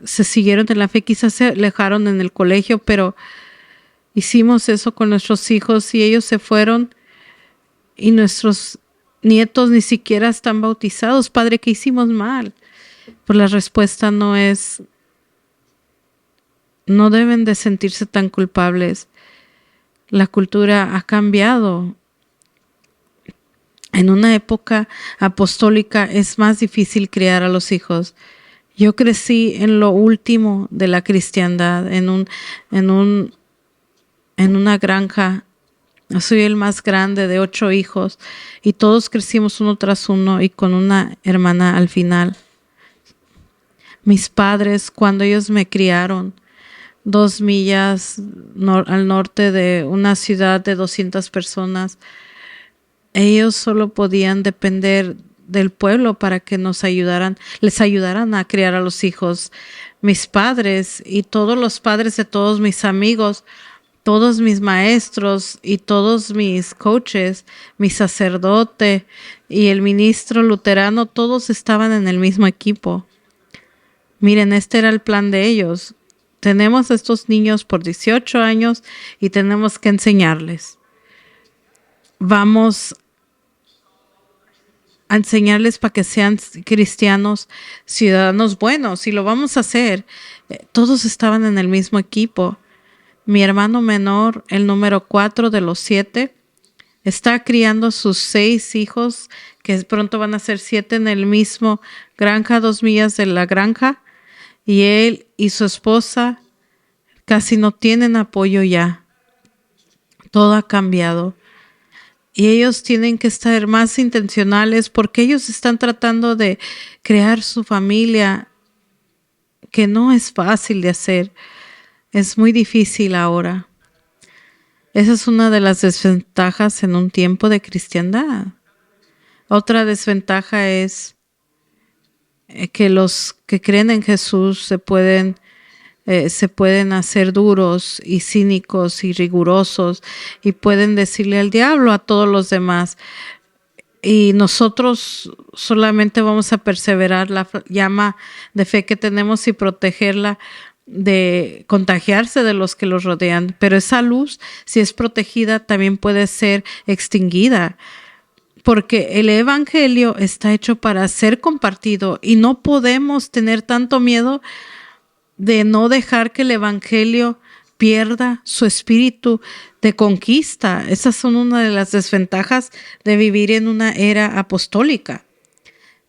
siguieron en la fe. Quizás se alejaron en el colegio, pero hicimos eso con nuestros hijos y ellos se fueron y nuestros nietos ni siquiera están bautizados. Padre, ¿qué hicimos mal? Pues la respuesta no deben de sentirse tan culpables. La cultura ha cambiado. En una época apostólica es más difícil criar a los hijos. Yo crecí en lo último de la cristiandad, en una granja. Soy el más grande de 8 hijos y todos crecimos uno tras uno y con una hermana al final. Mis padres, cuando ellos me criaron, 2 millas al norte de una ciudad de 200 personas, ellos solo podían depender del pueblo para que les ayudaran a criar a los hijos. Mis padres y todos los padres de todos mis amigos, todos mis maestros y todos mis coaches, mi sacerdote y el ministro luterano, todos estaban en el mismo equipo. Miren, este era el plan de ellos. tenemos a estos niños por 18 años y tenemos que enseñarles. Vamos a enseñarles para que sean cristianos, ciudadanos buenos, y lo vamos a hacer. Todos estaban en el mismo equipo. Mi hermano menor, el número 4 de los 7, está criando sus 6 hijos, que pronto van a ser 7 en el mismo granja, 2 millas de la granja. Y él y su esposa casi no tienen apoyo ya. Todo ha cambiado. Y ellos tienen que estar más intencionales porque ellos están tratando de crear su familia, que no es fácil de hacer. Es muy difícil ahora. Esa es una de las desventajas en un tiempo de cristiandad. Otra desventaja es que los que creen en Jesús se pueden hacer duros y cínicos y rigurosos y pueden decirle al diablo a todos los demás. Y nosotros solamente vamos a perseverar la llama de fe que tenemos y protegerla de contagiarse de los que los rodean. Pero esa luz, si es protegida, también puede ser extinguida. Porque el evangelio está hecho para ser compartido y no podemos tener tanto miedo de no dejar que el evangelio pierda su espíritu de conquista. Esas son una de las desventajas de vivir en una era apostólica.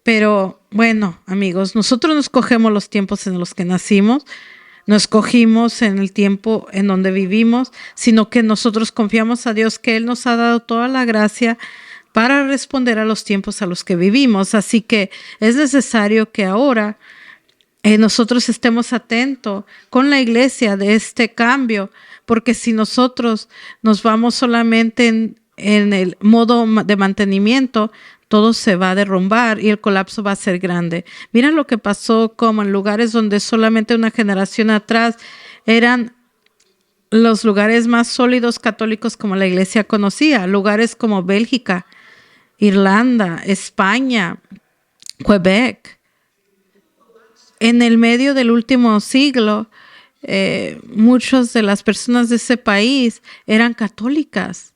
Pero bueno, amigos, nosotros no escogemos los tiempos en los que nacimos, no escogimos en el tiempo en donde vivimos, sino que nosotros confiamos a Dios que Él nos ha dado toda la gracia para responder a los tiempos a los que vivimos. Así que es necesario que ahora nosotros estemos atentos con la iglesia de este cambio, porque si nosotros nos vamos solamente en el modo de mantenimiento, todo se va a derrumbar y el colapso va a ser grande. Mira lo que pasó como en lugares donde solamente una generación atrás eran los lugares más sólidos católicos como la iglesia conocía, lugares como Bélgica, Irlanda, España, Quebec. En el medio del último siglo, muchas de las personas de ese país eran católicas.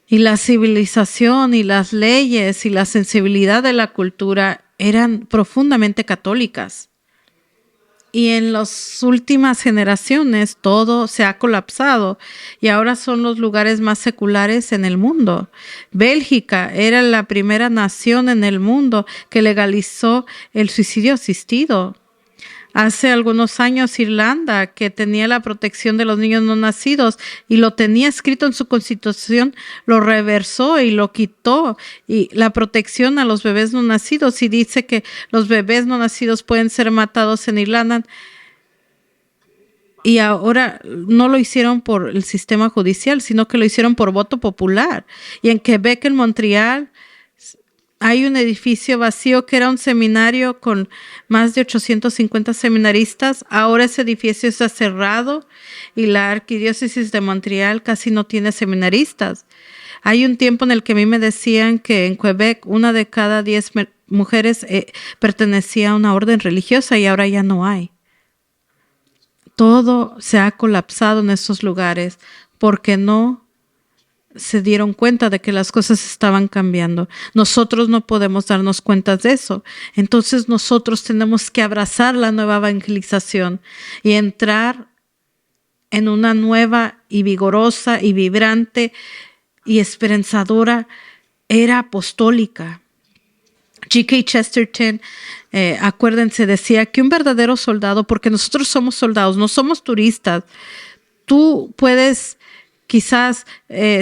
Y la civilización y las leyes y la sensibilidad de la cultura eran profundamente católicas. Y en las últimas generaciones todo se ha colapsado y ahora son los lugares más seculares en el mundo. Bélgica era la primera nación en el mundo que legalizó el suicidio asistido. Hace algunos años Irlanda, que tenía la protección de los niños no nacidos y lo tenía escrito en su constitución, lo reversó y lo quitó, y la protección a los bebés no nacidos, y dice que los bebés no nacidos pueden ser matados en Irlanda. Y ahora no lo hicieron por el sistema judicial, sino que lo hicieron por voto popular. Y en Quebec, en Montreal, hay un edificio vacío que era un seminario con más de 850 seminaristas. Ahora ese edificio está cerrado y la arquidiócesis de Montreal casi no tiene seminaristas. Hay un tiempo en el que a mí me decían que en Quebec 1 de cada 10 mujeres pertenecía a una orden religiosa y ahora ya no hay. Todo se ha colapsado en esos lugares porque no se dieron cuenta de que las cosas estaban cambiando. Nosotros no podemos darnos cuenta de eso. Entonces nosotros tenemos que abrazar la nueva evangelización y entrar en una nueva y vigorosa y vibrante y esperanzadora era apostólica. G.K. Chesterton, acuérdense, decía que un verdadero soldado, porque nosotros somos soldados, no somos turistas. Tú puedes quizás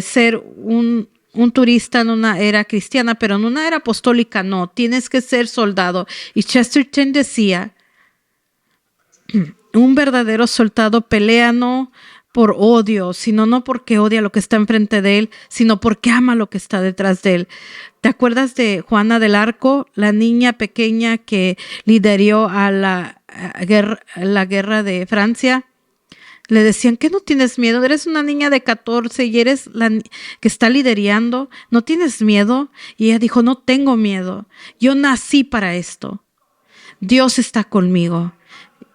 ser un turista en una era cristiana, pero en una era apostólica no, tienes que ser soldado. Y Chesterton decía, un verdadero soldado pelea no por odio, sino no porque odia lo que está enfrente de él, sino porque ama lo que está detrás de él. ¿Te acuerdas de Juana del Arco, la niña pequeña que lideró a la guerra de Francia? Le decían, ¿qué no tienes miedo? Eres una niña de 14 y eres la que está liderando. ¿No tienes miedo? Y ella dijo, no tengo miedo. Yo nací para esto. Dios está conmigo.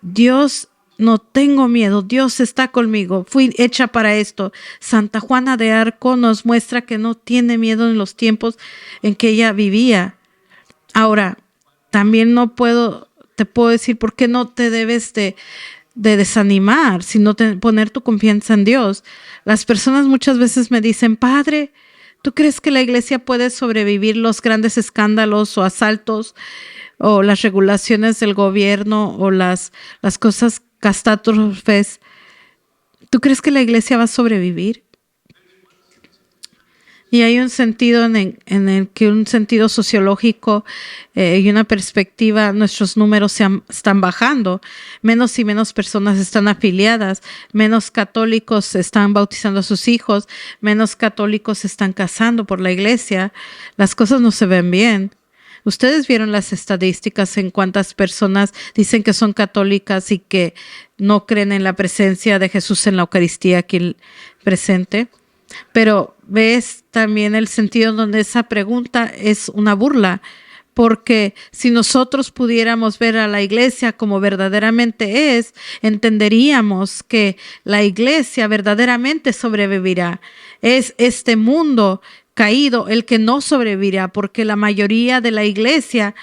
Dios no tengo miedo, Dios está conmigo, fui hecha para esto. Santa Juana de Arco nos muestra que no tiene miedo en los tiempos en que ella vivía. Ahora, también te puedo decir por qué no te debes de desanimar, sino poner tu confianza en Dios. Las personas muchas veces me dicen, Padre, ¿tú crees que la iglesia puede sobrevivir los grandes escándalos o asaltos o las regulaciones del gobierno o las cosas catástrofes? ¿Tú crees que la iglesia va a sobrevivir? Y hay un sentido en el que un sentido sociológico y una perspectiva, nuestros números están bajando. Menos y menos personas están afiliadas, menos católicos están bautizando a sus hijos, menos católicos se están casando por la iglesia. Las cosas no se ven bien. Ustedes vieron las estadísticas en cuántas personas dicen que son católicas y que no creen en la presencia de Jesús en la Eucaristía aquí presente. Pero ves también el sentido donde esa pregunta es una burla, porque si nosotros pudiéramos ver a la iglesia como verdaderamente es, entenderíamos que la iglesia verdaderamente sobrevivirá. Es este mundo caído el que no sobrevivirá, porque la mayoría de la iglesia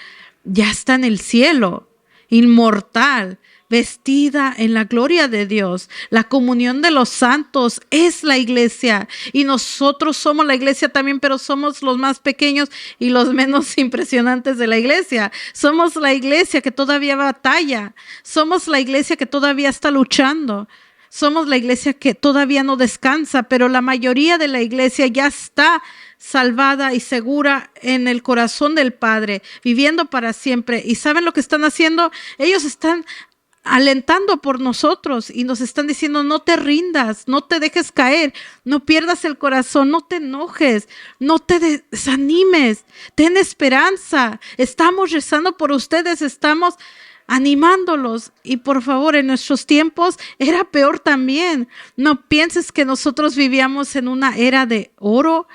ya está en el cielo, inmortal, vestida en la gloria de Dios. La comunión de los santos es la iglesia y nosotros somos la iglesia también, pero somos los más pequeños y los menos impresionantes de la iglesia. Somos la iglesia que todavía batalla, somos la iglesia que todavía está luchando. Somos la iglesia que todavía no descansa, pero la mayoría de la iglesia ya está salvada y segura en el corazón del Padre, viviendo para siempre. ¿Y saben lo que están haciendo? Ellos están alentando por nosotros y nos están diciendo, no te rindas, no te dejes caer, no pierdas el corazón, no te enojes, no te desanimes, ten esperanza. Estamos rezando por ustedes, estamos animándolos. Y por favor, en nuestros tiempos era peor también. No pienses que nosotros vivíamos en una era de oro.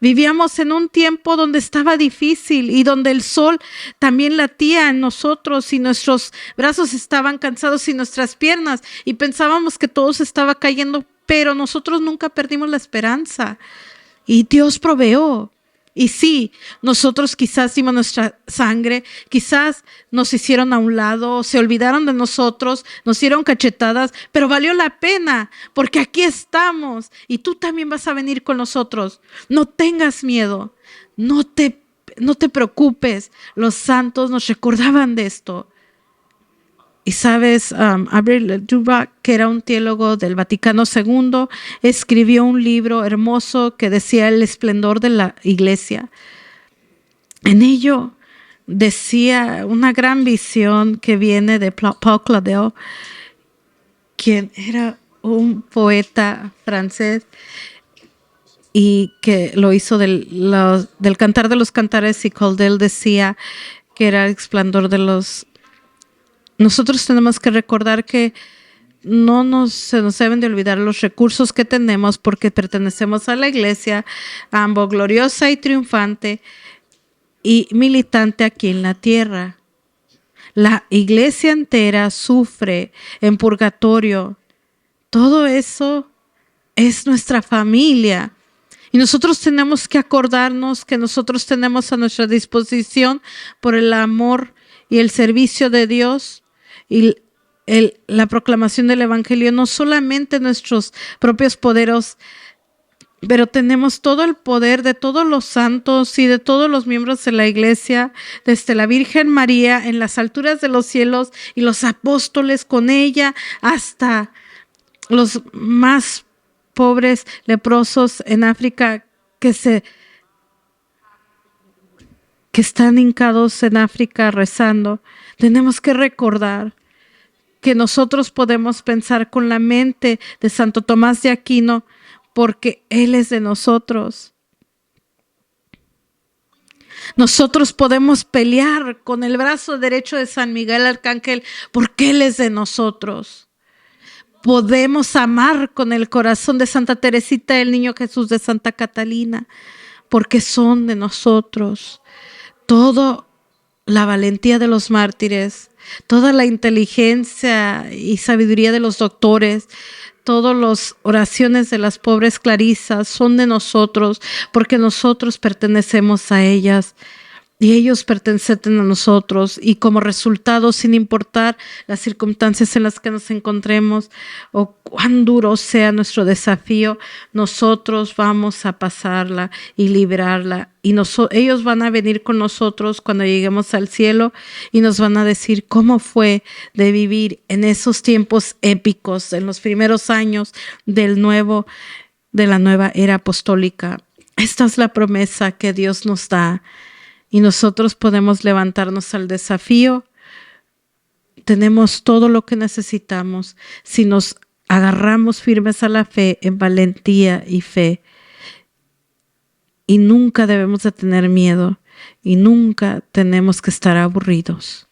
Vivíamos en un tiempo donde estaba difícil y donde el sol también latía en nosotros y nuestros brazos estaban cansados y nuestras piernas, y pensábamos que todo se estaba cayendo, pero nosotros nunca perdimos la esperanza y Dios proveó. Y sí, nosotros quizás dimos nuestra sangre, quizás nos hicieron a un lado, se olvidaron de nosotros, nos dieron cachetadas, pero valió la pena porque aquí estamos y tú también vas a venir con nosotros. No tengas miedo, no te preocupes. Los santos nos recordaban de esto. Y sabes, Abril Dubac, que era un teólogo del Vaticano II, escribió un libro hermoso que decía el esplendor de la iglesia. En ello decía una gran visión que viene de Paul Claudel, quien era un poeta francés y que lo hizo del Cantar de los Cantares, y Claudel decía que era el esplendor de los... Nosotros tenemos que recordar que se nos deben de olvidar los recursos que tenemos porque pertenecemos a la iglesia, ambos gloriosa y triunfante y militante aquí en la tierra. La iglesia entera sufre en purgatorio. Todo eso es nuestra familia. Y nosotros tenemos que acordarnos que nosotros tenemos a nuestra disposición, por el amor y el servicio de Dios y la proclamación del evangelio, no solamente nuestros propios poderes, pero tenemos todo el poder de todos los santos y de todos los miembros de la iglesia, desde la Virgen María en las alturas de los cielos y los apóstoles con ella, hasta los más pobres leprosos en África que están hincados en África rezando. Tenemos que recordar que nosotros podemos pensar con la mente de Santo Tomás de Aquino, porque Él es de nosotros. Nosotros podemos pelear con el brazo derecho de San Miguel Arcángel, porque Él es de nosotros. Podemos amar con el corazón de Santa Teresita del Niño Jesús, de Santa Catalina, porque son de nosotros. Toda la valentía de los mártires, toda la inteligencia y sabiduría de los doctores, todas las oraciones de las pobres clarisas son de nosotros, porque nosotros pertenecemos a ellas. Y ellos pertenecen a nosotros, y como resultado, sin importar las circunstancias en las que nos encontremos o cuán duro sea nuestro desafío, nosotros vamos a pasarla y librarla. Y ellos van a venir con nosotros cuando lleguemos al cielo y nos van a decir cómo fue de vivir en esos tiempos épicos, en los primeros años de la nueva era apostólica. Esta es la promesa que Dios nos da. Y nosotros podemos levantarnos al desafío. Tenemos todo lo que necesitamos si nos agarramos firmes a la fe, en valentía y fe. Y nunca debemos de tener miedo y nunca tenemos que estar aburridos.